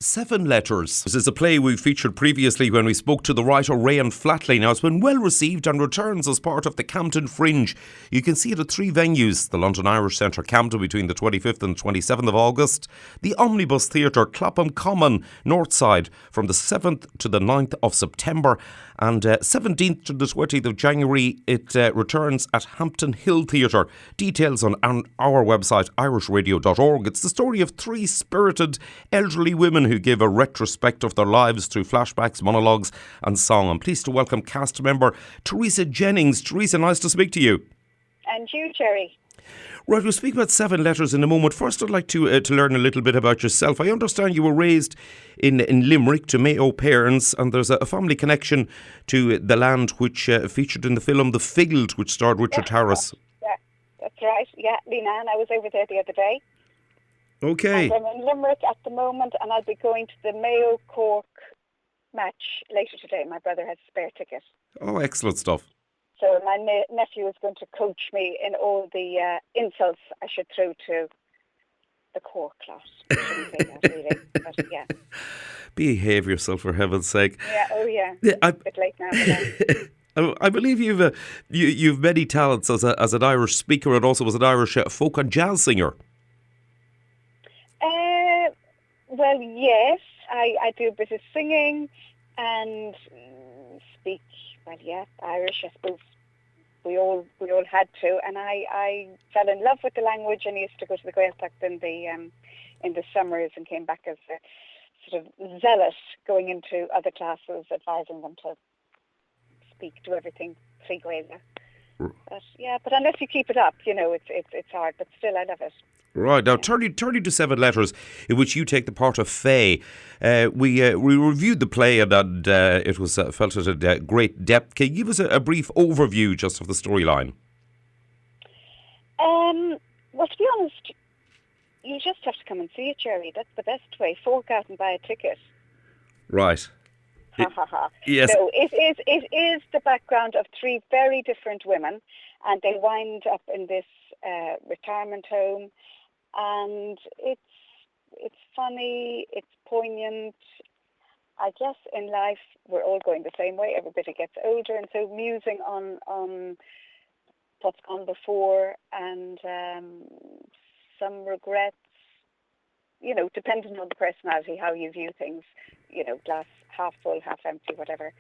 Seven Letters. This is a play we featured previously when we spoke to the writer Rayan Flatley. Now, it's been well received and returns as part of the Camden Fringe. You can see it at three venues: the London Irish Centre, Camden, between the 25th and 27th of August, the Omnibus Theatre, Clapham Common, Northside, from the 7th to the 9th of September, and 17th to the 20th of January it returns at Hampton Hill Theatre. Details on our website, irishradio.org. It's the story of three spirited elderly women who give a retrospect of their lives through flashbacks, monologues and song. I'm pleased to welcome cast member Teresa Jennings. Teresa, nice to speak to you. And you, Jerry. Right, we'll speak about Seven Letters in a moment. First, I'd like to learn a little bit about yourself. I understand you were raised in Limerick to Mayo parents, and there's a family connection to the land which featured in the film The Field, which starred Richard Harris. Yeah, that's right. Yeah, Leanne, I was over there the other day. Okay. And I'm in Limerick at the moment, and I'll be going to the Mayo-Cork match later today. My brother has a spare ticket. Oh, excellent stuff. So my nephew is going to coach me in all the insults I should throw to the Cork class. I shouldn't say that, really. But, yeah. Behave yourself, for heaven's sake. Yeah, oh yeah. A bit late now. I believe you've many talents as an Irish speaker and also as an Irish folk and jazz singer. Well, yes, I do a bit of singing and speak. Well, yeah, Irish, I suppose. We all had to, and I fell in love with the language and used to go to the Gaeltacht in the summers and came back as a sort of zealot, going into other classes, advising them to do everything free Gaelic. But unless you keep it up, it's hard. But still, I love it. Right, now turning to Seven Letters, in which you take the part of Faye. We reviewed the play and it was felt at great depth. Can you give us a brief overview just of the storyline? Well, to be honest, you just have to come and see it, Jerry. That's the best way. Fork out and buy a ticket. Right. Ha ha ha. Yes. No, it is the background of three very different women, and they wind up in this retirement home. And it's funny, it's poignant. I guess in life we're all going the same way. Everybody gets older, and so musing on what's gone before and some regrets. Depending on the personality, how you view things. Glass half full, half empty, whatever.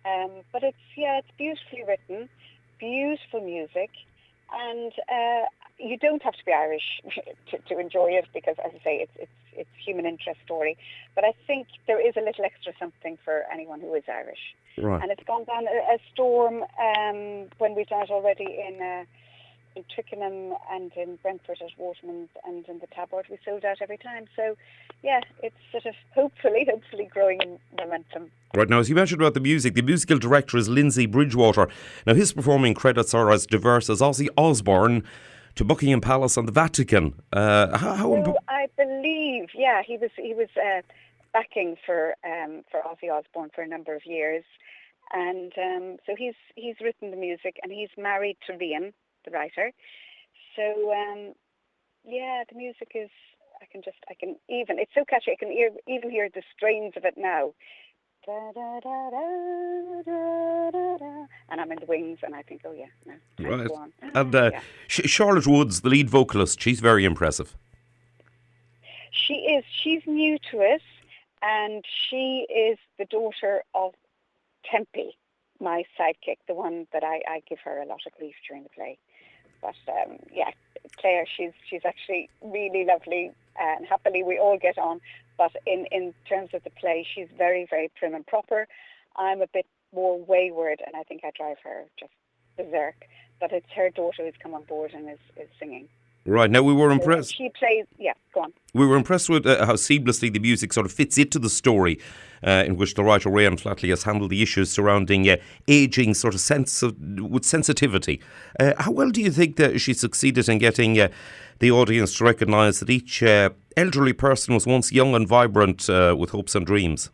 But it's beautifully written, beautiful music, and you don't have to be Irish to enjoy it because, as I say, it's human interest story. But I think there is a little extra something for anyone who is Irish. Right. And it's gone down a storm when we've done it already in Twickenham and in Brentford at Waterman's and in the Tabard. We sold out every time. So, yeah, it's sort of hopefully growing in momentum. Right, now, as you mentioned about the music, the musical director is Lindsay Bridgewater. Now, his performing credits are as diverse as Ozzy Osbourne to Buckingham Palace and the Vatican. I believe, he was backing for Ozzy Osbourne for a number of years, and so he's written the music, and he's married to Rian, the writer. So the music is it's so catchy. I can even hear the strains of it now. Da, da, da, da, da, da, da. And I'm in the wings, and I think, oh yeah, no, right. Go on. And Charlotte Woods, the lead vocalist, she's very impressive. She is. She's new to us, and she is the daughter of Tempe, my sidekick, the one that I give her a lot of grief during the play. But Claire, she's actually really lovely, and happily we all get on. But in terms of the play, she's very, very prim and proper. I'm a bit more wayward, and I think I drive her just berserk. But it's her daughter who's come on board and is singing. Right, now we were impressed. She plays, go on. We were impressed with how seamlessly the music sort of fits into the story, in which the writer Rayan Flatley has handled the issues surrounding ageing sort of with sensitivity. How well do you think that she succeeded in getting the audience to recognise that each elderly person was once young and vibrant with hopes and dreams?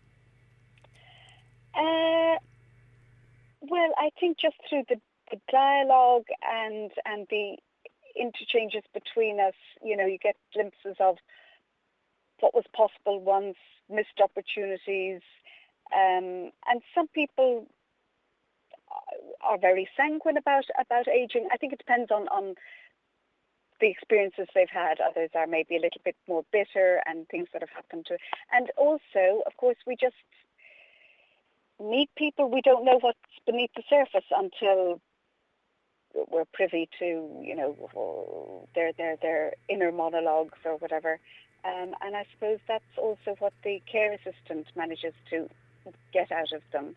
Well, I think just through the dialogue and the interchanges between us, you get glimpses of what was possible once, missed opportunities, and some people are very sanguine about aging. I think it depends on the experiences they've had. Others are maybe a little bit more bitter and things that have happened to. And also, of course, we just meet people. We don't know what's beneath the surface until we're privy to, their inner monologues or whatever. And I suppose that's also what the care assistant manages to get out of them.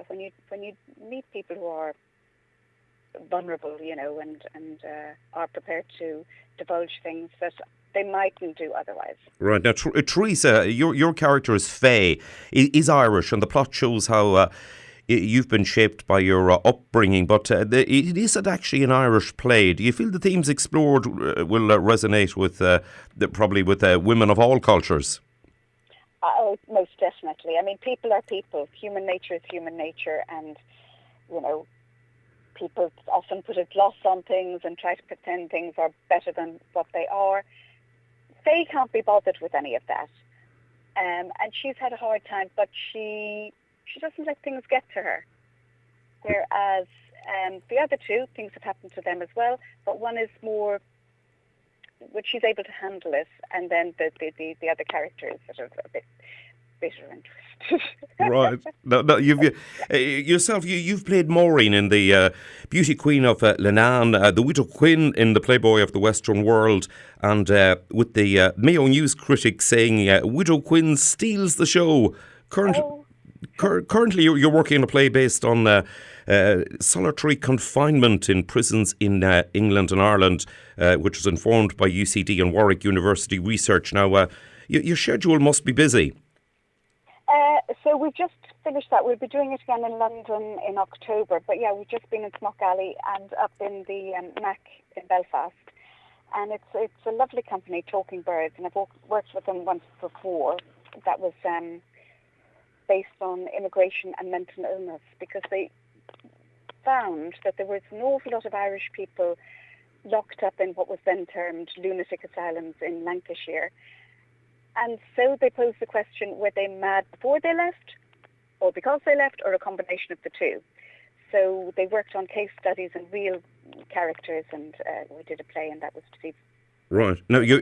When you meet people who are vulnerable, and are prepared to divulge things that they mightn't do otherwise. Right. Now, Teresa, your character is Faye, is Irish, and the plot shows how you've been shaped by your upbringing, but it isn't actually an Irish play. Do you feel the themes explored will resonate with women of all cultures? Oh, most definitely. I mean, people are people. Human nature is human nature, and, people often put a gloss on things and try to pretend things are better than what they are. Faye can't be bothered with any of that. And she's had a hard time, but she doesn't let things get to her. Whereas the other two, things have happened to them as well, but one is more, but she's able to handle it, and then the other character is sort of a bit bitter and twisted. Right. No, you've played Maureen in the Beauty Queen of Lenan, the Widow Quinn in the Playboy of the Western World, and with the Mayo News critic saying Widow Quinn steals the show. Currently, you're working on a play based on solitary confinement in prisons in England and Ireland, which was informed by UCD and Warwick University research. Now, your schedule must be busy. So we've just finished that. We'll be doing it again in London in October. But yeah, we've just been in Smock Alley and up in the Mac in Belfast. And it's a lovely company, Talking Birds, and I've worked with them once before. That was based on immigration and mental illness, because they found that there was an awful lot of Irish people locked up in what was then termed lunatic asylums in Lancashire. And so they posed the question, were they mad before they left, or because they left, or a combination of the two? So they worked on case studies and real characters, and we did a play, and that was to be... Right. Now, you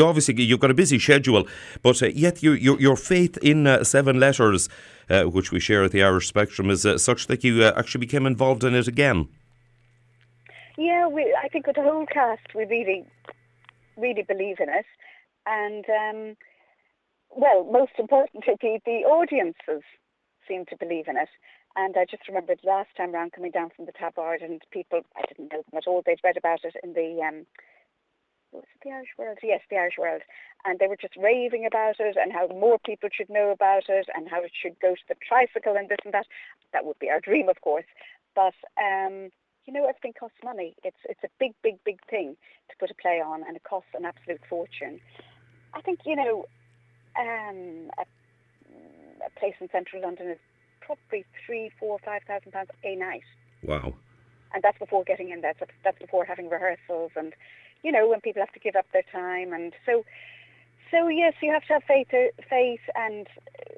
obviously, you've got a busy schedule, but yet your faith in Seven Letters, which we share at the Irish Spectrum, is such that you actually became involved in it again. Yeah, I think with the whole cast, we really believe in it. And, most importantly, the audiences seem to believe in it. And I just remembered last time round coming down from the tabard, and people, I didn't know them at all, they'd read about it in the... was it the Irish World? Yes, the Irish World. And they were just raving about it, and how more people should know about it, and how it should go to the tricycle and this and that. That would be our dream, of course. But, everything costs money. It's a big, big, big thing to put a play on, and it costs an absolute fortune. I think, a place in central London is probably £3,000, £4,000, £5,000 a night. Wow. And that's before getting in there. That's before having rehearsals and, when people have to give up their time. And so yes, you have to have faith, and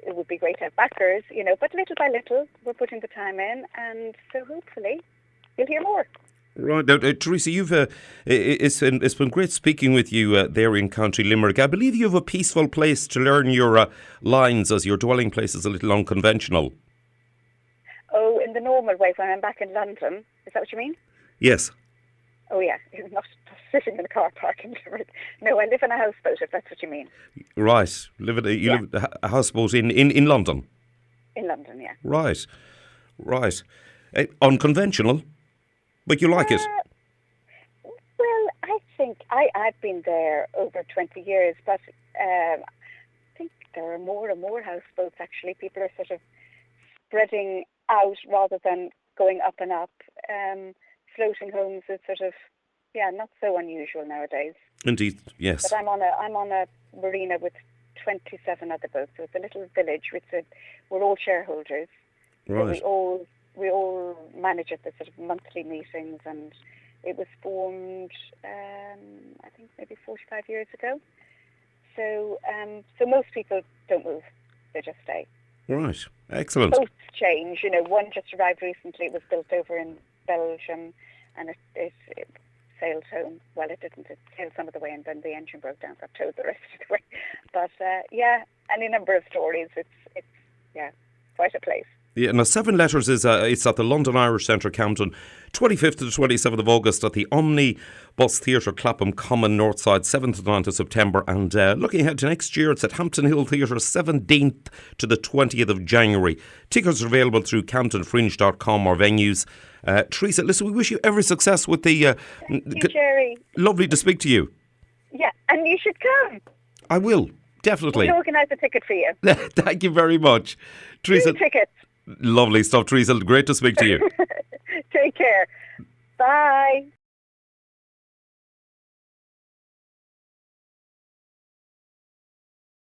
it would be great to have backers, but little by little, we're putting the time in, and so hopefully you'll hear more. Right. Now, Teresa, it's been great speaking with you there in County Limerick. I believe you have a peaceful place to learn your lines, as your dwelling place is a little unconventional. Oh, in the normal way, when I'm back in London. Is that what you mean? Yes. Oh, yeah. Not sitting in a car park in Limerick. No, I live in a houseboat, if that's what you mean. Right. You live in a houseboat in London? In London, yeah. Right. Unconventional, but you like it? Well, I think I've been there over 20 years, but I think there are more and more houseboats, actually. People are sort of spreading out rather than going up and up. Floating homes is sort of, not so unusual nowadays. Indeed, yes. But I'm on a marina with 27 other boats, so it's a little village. We're all shareholders. Right. So we all manage at the sort of monthly meetings, and It was formed, I think, maybe 45 years ago. So most people don't move; they just stay. Right, excellent. Boats change. One just arrived recently. It was built over in Belgium, and it sailed home. Well, it didn't. It sailed some of the way, and then the engine broke down. Got towed the rest of the way. But any number of stories. It's quite a place. Yeah, now 7 Letters is it's at the London Irish Centre, Camden, 25th to the 27th of August at the Omnibus Theatre, Clapham Common, Northside, 7th to 9th of September. And looking ahead to next year, it's at Hampton Hill Theatre, 17th to the 20th of January. Tickets are available through camdenfringe.com or venues. Teresa, listen, we wish you every success with the... Thank you, Jerry. Lovely to speak to you. Yeah, and you should come. I will, definitely. We'll organise a ticket for you. Thank you very much. Teresa. 2 tickets. Lovely stuff, Teresa. Great to speak to you. Take care. Bye.